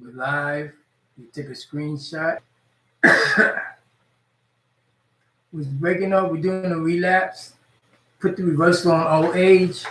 We're live. You take a screenshot. We're breaking up. We're doing a relapse. Put the reversal on old age.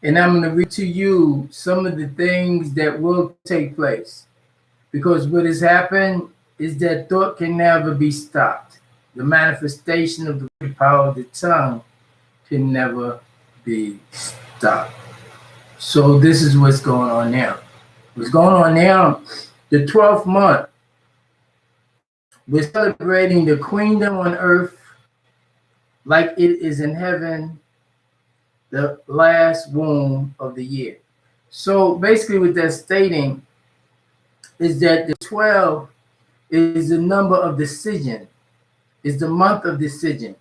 And I'm going to read to you some of the things that will take place. Because what has happened is that thought can never be stopped. The manifestation of the power of the tongue can never be stopped. So this is what's going on now. What's going on now, the 12th month, we're celebrating the queendom on earth like it is in heaven, the last womb of the year. So basically what that's stating is that the 12 is the number of decision, is the month of decision.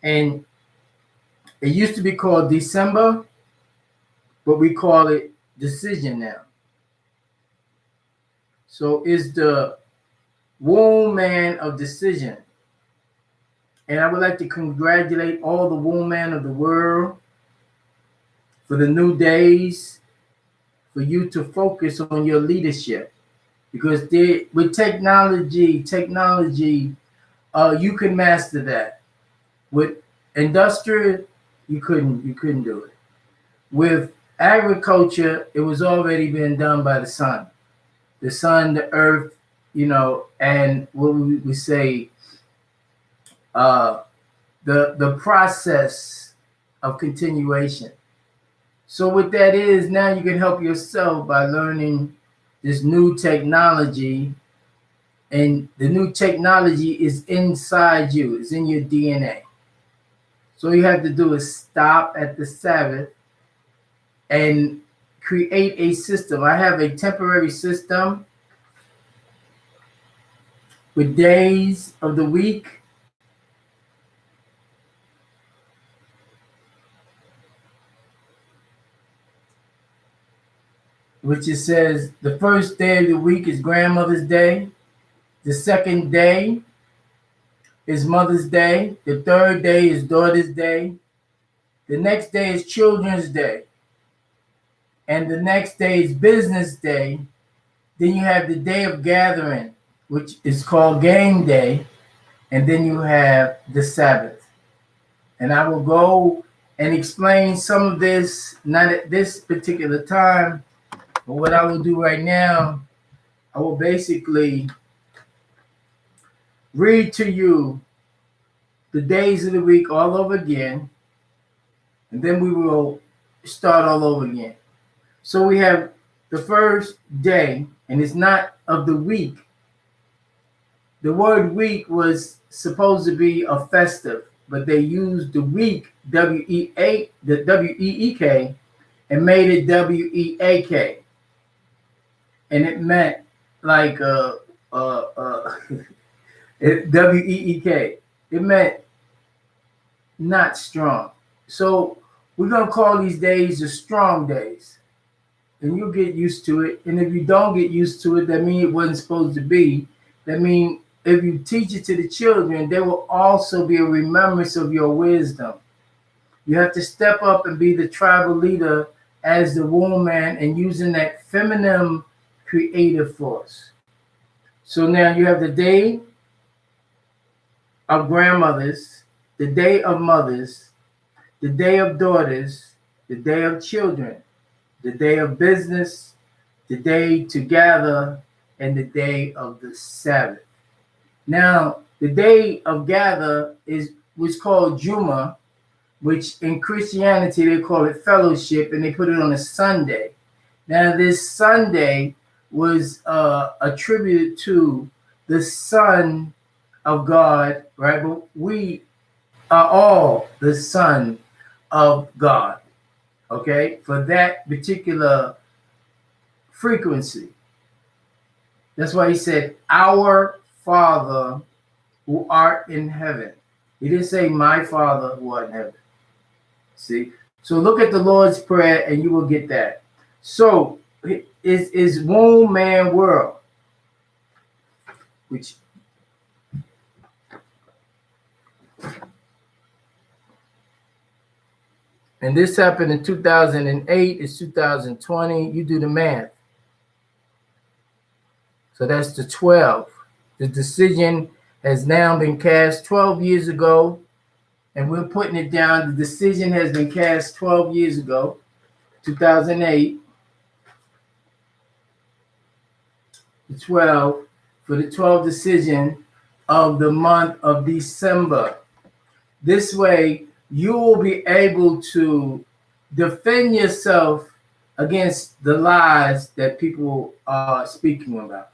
And it used to be called December, but we call it decision now. So it's the womb man of decision. And I would like to congratulate all the womb man of the world for the new days, for you to focus on your leadership. Because with technology, you can master that. With industrial, you couldn't do it. With agriculture, it was already been done by the sun, the earth, and what we say, the process of continuation. So what that is, now you can help yourself by learning this new technology, and the new technology is inside you, it's in your DNA. So all you have to do is stop at the Sabbath and create a system. I have a temporary system with days of the week, which it says the first day of the week is Grandmother's Day. The second day is Mother's Day. The third day is Daughter's Day. The next day is Children's Day. And the next day is Business Day. Then you have the Day of Gathering, which is called Game Day. And then you have the Sabbath. And I will go and explain some of this, not at this particular time, but what I will do right now, I will basically read to you the days of the week all over again, and then we will start all over again. So we have the first day, and it's not of the week. The word week was supposed to be a festive, but they used the week, W-E-E-K, and made it W-E-A-K. And it meant like W-E-E-K. It meant not strong. So we're going to call these days the strong days. And you'll get used to it. And if you don't get used to it, that means it wasn't supposed to be. That means if you teach it to the children, there will also be a remembrance of your wisdom. You have to step up and be the tribal leader as the woman and using that feminine creative force. So now you have the day of grandmothers, the day of mothers, the day of daughters, the day of children, the day of business, the day to gather, and the day of the Sabbath. Now, the day of gather was called Juma, which in Christianity they call it fellowship, and they put it on a Sunday. Now, this Sunday was attributed to the Son of God, right? But we are all the Son of God, okay? For that particular frequency. That's why he said, our Father who art in heaven. He didn't say my Father who art in heaven. See? So look at the Lord's Prayer and you will get that. So is womb man world, which and this happened in 2008, it's 2020. You do the math. So that's the 12. The decision has now been cast 12 years ago, and we're putting it down. The decision has been cast 12 years ago, 2008, the 12, for the 12th decision of the month of December. This way, you will be able to defend yourself against the lies that people are speaking about.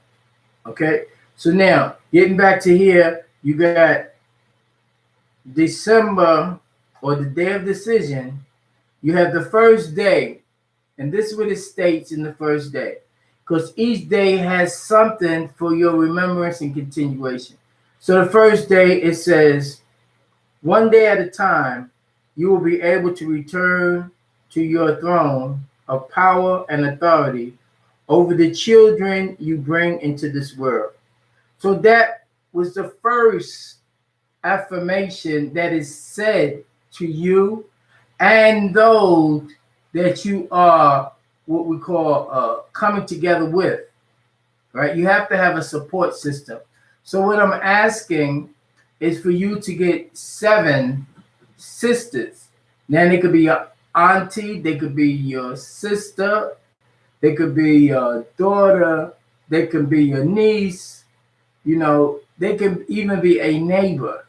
Okay? So now, getting back to here, you got December, or the day of decision. You have the first day, and this is what it states in the first day, because each day has something for your remembrance and continuation. So the first day, it says, one day at a time, you will be able to return to your throne of power and authority over the children you bring into this world. So that was the first affirmation that is said to you and those that you are what we call coming together with, right? You have to have a support system. So what I'm asking is for you to get 7 sisters. Now they could be your auntie, they could be your sister, they could be your daughter, they could be your niece, they can even be a neighbor,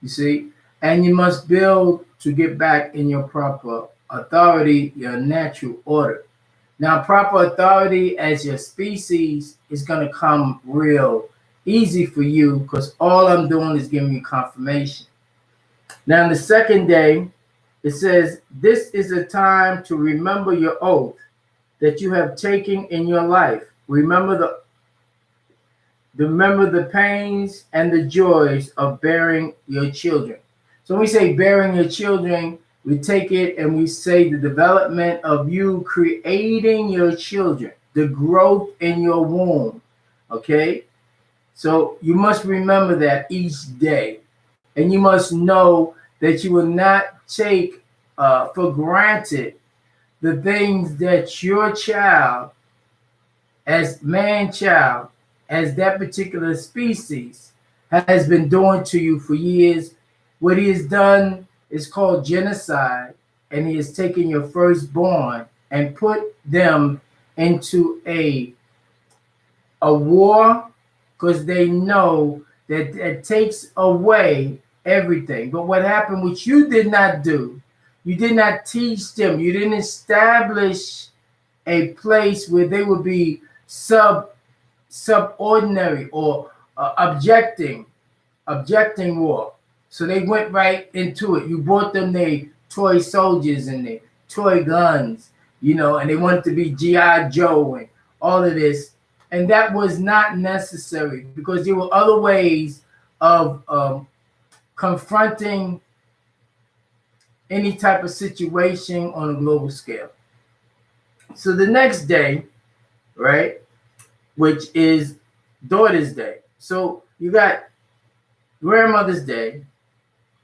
you see? And you must build to get back in your proper authority, your natural order. Now, proper authority as your species is going to come real easy for you because all I'm doing is giving you confirmation. Now, the second day, it says, this is a time to remember your oath that you have taken in your life. Remember the pains and the joys of bearing your children. So when we say bearing your children, we take it and we say the development of you creating your children, the growth in your womb. Okay? So you must remember that each day. And you must know that you will not take for granted the things that your child, as man-child, as that particular species, has been doing to you for years. What he has done is called genocide, and he has taken your firstborn and put them into a war because they know that it takes away everything. But what happened, which you did not do, you did not teach them, you didn't establish a place where they would be subordinary or objecting war. So they went right into it. You bought them their toy soldiers and their toy guns, and they wanted to be G.I. Joe and all of this. And that was not necessary because there were other ways of confronting any type of situation on a global scale. So the next day, right, which is Daughter's Day. So you got Grandmother's Day,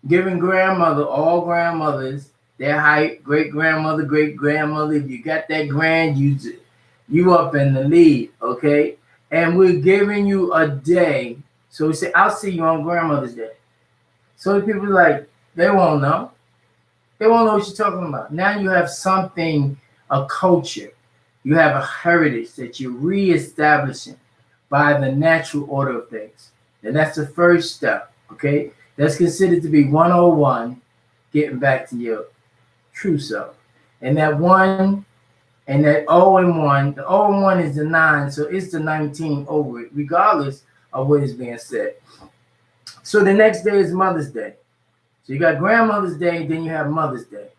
giving grandmother, all grandmothers, their height, great-grandmother, great-grandmother. If you got that grand, you up in the lead, okay? And we're giving you a day. So we say, I'll see you on Grandmother's Day. So the people like, they won't know. They won't know what you're talking about. Now you have something, a culture. You have a heritage that you're reestablishing by the natural order of things. And that's the first step, okay? That's considered to be 101, getting back to your true self. And that 1 and that 0 and 1, the 0 and 1 is the 9, so it's the 19 over it, regardless of what is being said. So the next day is Mother's Day. So you got Grandmother's Day, then you have Mother's Day.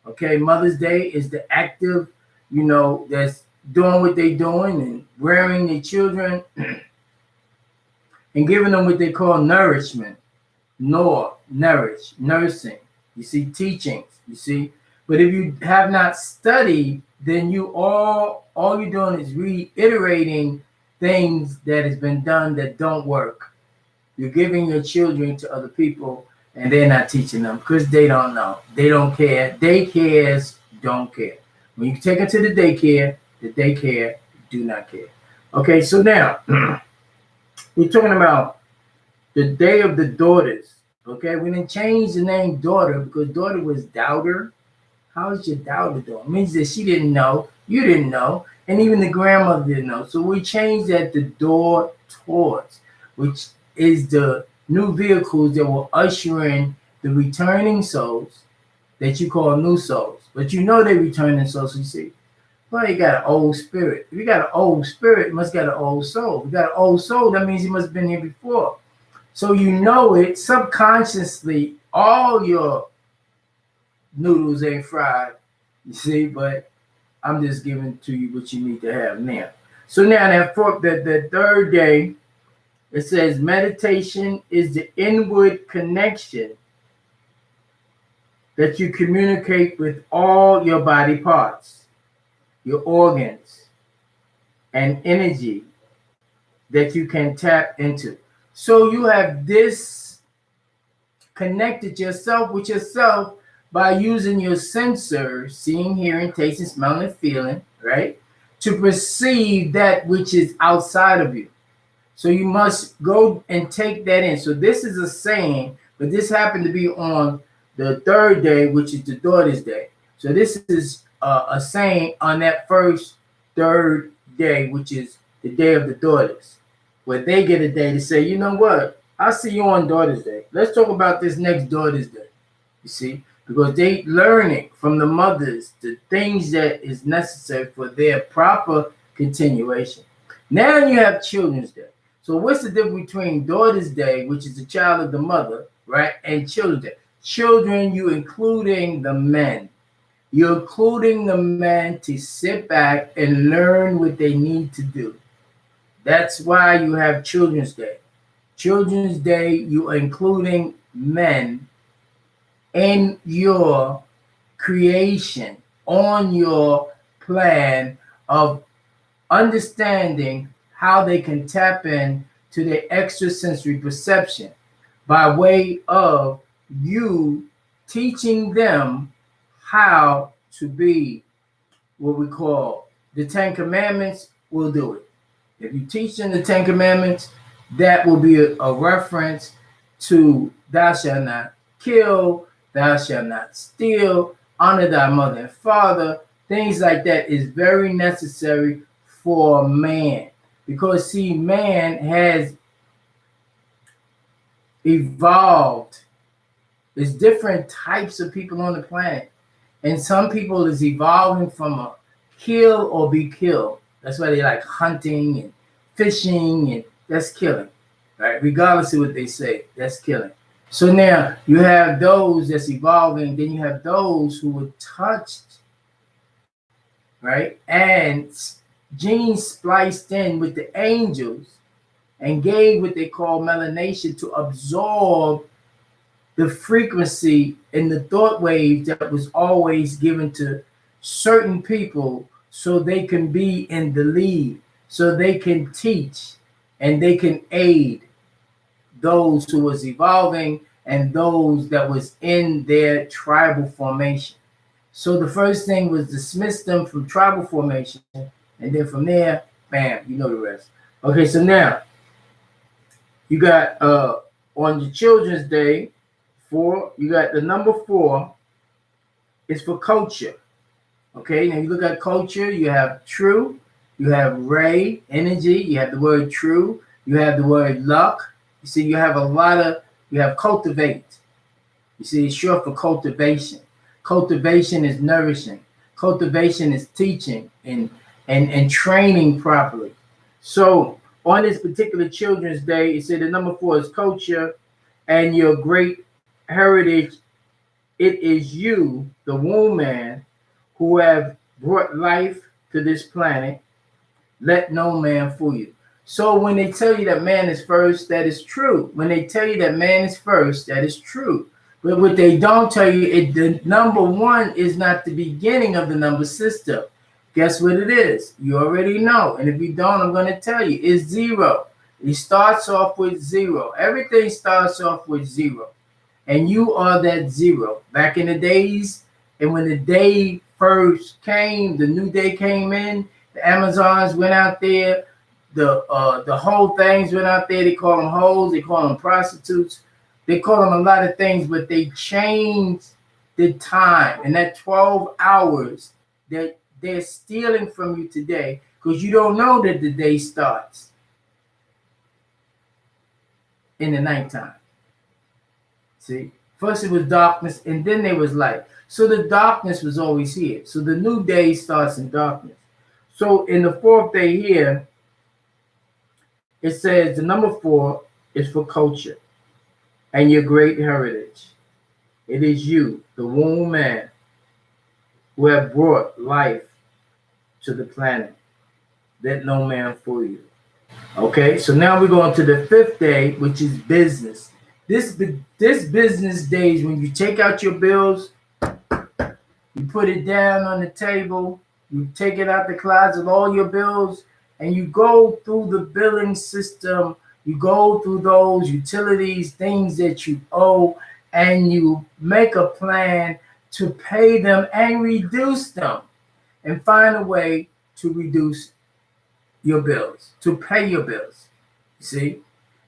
Okay, Mother's Day is the active, that's doing what they're doing and rearing their children and giving them what they call nourishment, nursing. You see, teachings, you see. But if you have not studied, then all you're doing is reiterating things that has been done that don't work. You're giving your children to other people and they're not teaching them because they don't know. They don't care. Daycares don't care. When you take them to the daycare do not care. Okay, so now We're talking about the day of the daughters. Okay, we didn't change the name daughter because daughter was doubter. How's your daughter doing? It means that she didn't know, you didn't know, and even the grandmother didn't know. So we changed that to door towards, which is the new vehicles that will usher in the returning souls that you call new souls. But you know they returning souls, you see. Well, you got an old spirit. If you got an old spirit, you must got an old soul. If you got an old soul, that means you must have been here before. So you know it subconsciously, all your noodles ain't fried, you see, but I'm just giving to you what you need to have now. So now the third day, it says meditation is the inward connection that you communicate with all your body parts, your organs, and energy that you can tap into. So you have this connected yourself with yourself by using your sensors, seeing, hearing, tasting, smelling, and feeling, right? To perceive that which is outside of you. So you must go and take that in. So this is a saying, but this happened to be on the third day, which is the daughter's day. So this is a saying on that first third day, which is the day of the daughters, where they get a day to say, you know what? I'll see you on daughter's day. Let's talk about this next daughter's day. You see, because they learning from the mothers the things that is necessary for their proper continuation. Now you have Children's Day. So what's the difference between Daughter's Day, which is the child of the mother, right, and Children's Day? Children, you including the men. You're including the men to sit back and learn what they need to do. That's why you have Children's Day. Children's Day, you are including men in your creation, on your plan of understanding how they can tap in to their extrasensory perception by way of you teaching them how to be what we call the Ten Commandments will do it. If you teach them the Ten Commandments, that will be a reference to thou shalt not kill, thou shalt not steal, honor thy mother and father. Things like that is very necessary for man. Because see, man has evolved. There's different types of people on the planet. And some people is evolving from a kill or be killed. That's why they like hunting and fishing, and that's killing, right? Regardless of what they say, that's killing. So now you have those that's evolving, then you have those who were touched, right? And genes spliced in with the angels and gave what they call melanation to absorb the frequency and the thought wave that was always given to certain people so they can be in the lead, so they can teach and they can aid those who was evolving and those that was in their tribal formation. So the first thing was dismiss them from tribal formation, and then from there, bam, you know the rest. Okay, so now you got on the Children's Day, you got the number 4 is for culture. Okay, now you look at culture, you have true, you have ray, energy, you have the word true, you have the word luck. You see, you have you have cultivate. You see, it's short for cultivation. Cultivation is nourishing. Cultivation is teaching and training properly. So on this particular Children's Day, it said the number 4 is culture, and your great heritage. It is you, the womb man, who have brought life to this planet. Let no man fool you. So when they tell you that man is first, that is true. When they tell you that man is first, that is true. But what they don't tell you, the number 1 is not the beginning of the number system. Guess what it is? You already know. And if you don't, I'm going to tell you. It's 0. It starts off with 0. Everything starts off with 0. And you are that 0. Back in the days, and when the day first came, the new day came in, the Amazons went out there, the whole things went out there. They call them hoes. They call them prostitutes. They call them a lot of things, but they changed the time. And that 12 hours that they're stealing from you today, because you don't know that the day starts in the nighttime. See, first it was darkness, and then there was light. So the darkness was always here. So the new day starts in darkness. So in the fourth day here, it says the number 4 is for culture and your great heritage. It is you, the womb man, who have brought life to the planet. Let no man fool you. Okay, so now we're going to the 5th day, which is business. This business day is when you take out your bills, you put it down on the table, you take it out the closet, all your bills, and you go through the billing system. You go through those utilities, things that you owe, and you make a plan to pay them and reduce them, and find a way to reduce your bills, to pay your bills. You see?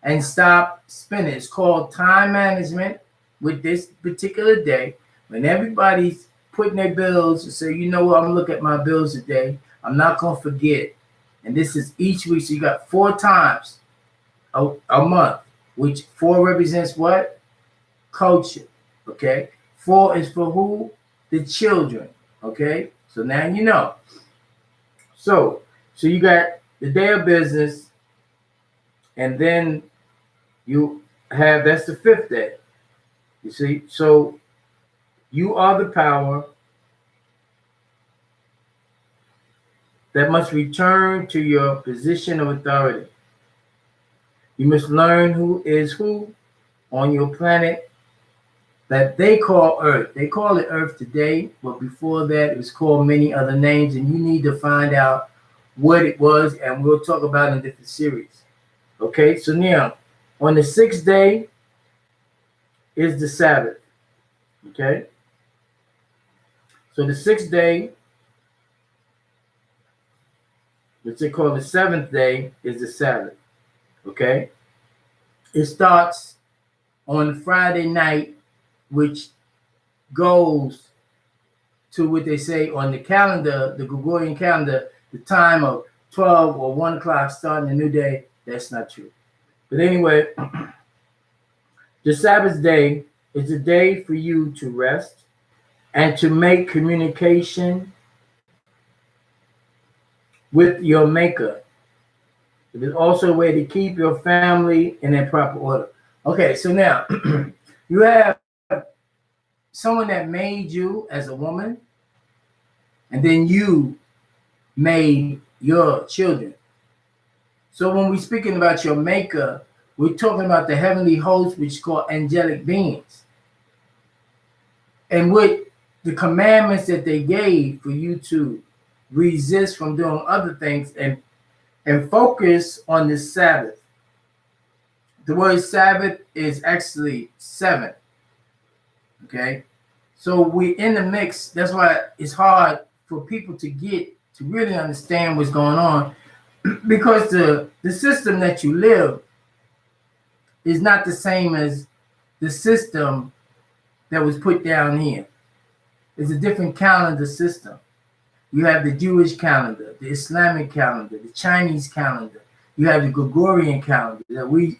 And stop spending. It's called time management with this particular day. When everybody's putting their bills and say, you know what, I'm gonna look at my bills today. I'm not gonna forget. And this is each week. So you got 4 times a month, which 4 represents what? Culture. Okay. 4 is for who? The children. Okay. So now you know. So you got the day of business, and then you have, that's the 5th day. You see, so you are the power that must return to your position of authority. You must learn who is who on your planet that they call Earth. They call it Earth today, but before that, it was called many other names, and you need to find out what it was, and we'll talk about it in different series. Okay, so now, on the 6th day is the Sabbath. Okay, so the 6th day, which they call the 7th day, is the Sabbath. Okay, it starts on Friday night, which goes to what they say on the calendar, the Gregorian calendar, the time of 12 or 1 o'clock starting a new day. That's not true. But anyway, the Sabbath day is a day for you to rest and to make communication with your maker. It is also a way to keep your family in a proper order. Okay, so now you have someone that made you as a woman, and then you made your children. So when we're speaking about your maker, we're talking about the heavenly host, which is called angelic beings. And what the commandments that they gave for you to resist from doing other things and focus on the Sabbath. The word Sabbath is actually 7. Okay, so we're in the mix. That's why it's hard for people to really understand what's going on, because the system that you live is not the same as the system that was put down here. It's a different calendar system. You have the Jewish calendar, the Islamic calendar, the Chinese calendar. You have the Gregorian calendar that we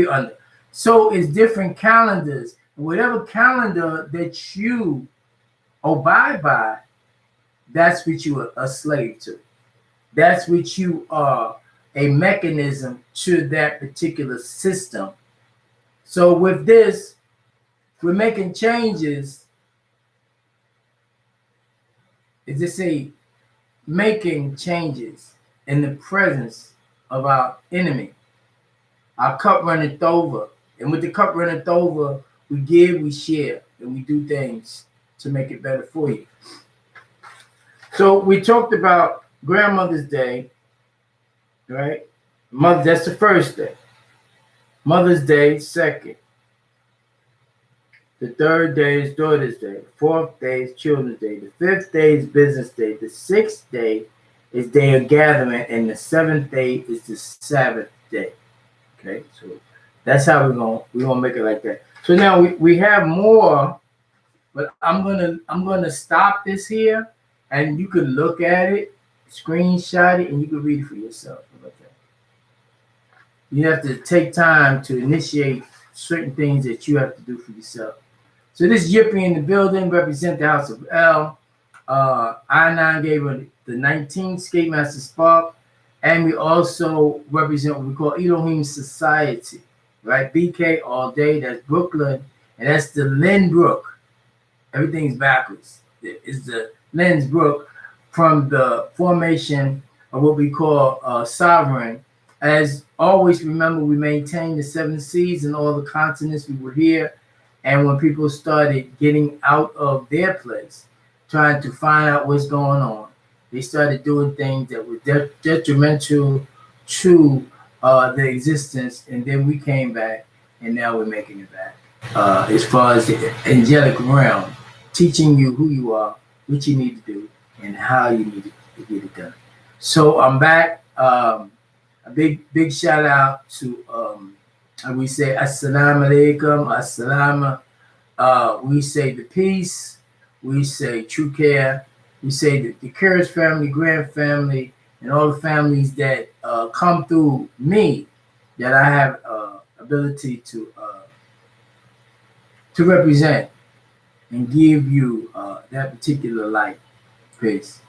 under. So it's different calendars. Whatever calendar that you abide by, that's what you are a slave to. That's what you are, a mechanism to that particular system. So with this, we're making changes. Is this a making changes in the presence of our enemy? Our cup runneth over. And with the cup runneth over, we give, we share, and we do things to make it better for you. So we talked about Grandmother's Day, right? That's the 1st day. Mother's Day, 2nd. The 3rd day is Daughter's Day. The 4th day is Children's Day. The 5th day is Business Day. The 6th day is day of gathering, and the seventh day is the Sabbath day. Okay, so that's how we're gonna make it like that. So now we have more, but I'm gonna stop this here, and you can look at it, screenshot it, and you can read it for yourself. How about that? You have to take time to initiate certain things that you have to do for yourself. So this Yippee in the building represent the House of L. I9 gave her the 19th Skate Master Spark. And we also represent what we call Elohim Society, right? BK all day, that's Brooklyn. And that's the Lynn Brook. Everything's backwards. It's the Lynn's Brook from the formation of what we call Sovereign. As always, remember, we maintain the 7 seas and all the continents. We were here. And when people started getting out of their place, trying to find out what's going on, they started doing things that were detrimental to the existence. And then we came back, and now we're making it back. As far as the angelic realm, teaching you who you are, what you need to do, and how you need to get it done. So I'm back. A big shout out to we say assalamu alaikum, assalamu. We say the peace. We say true care. We say the Curtis family, Grant family, and all the families that come through me, that I have ability to represent and give you that particular light. Peace.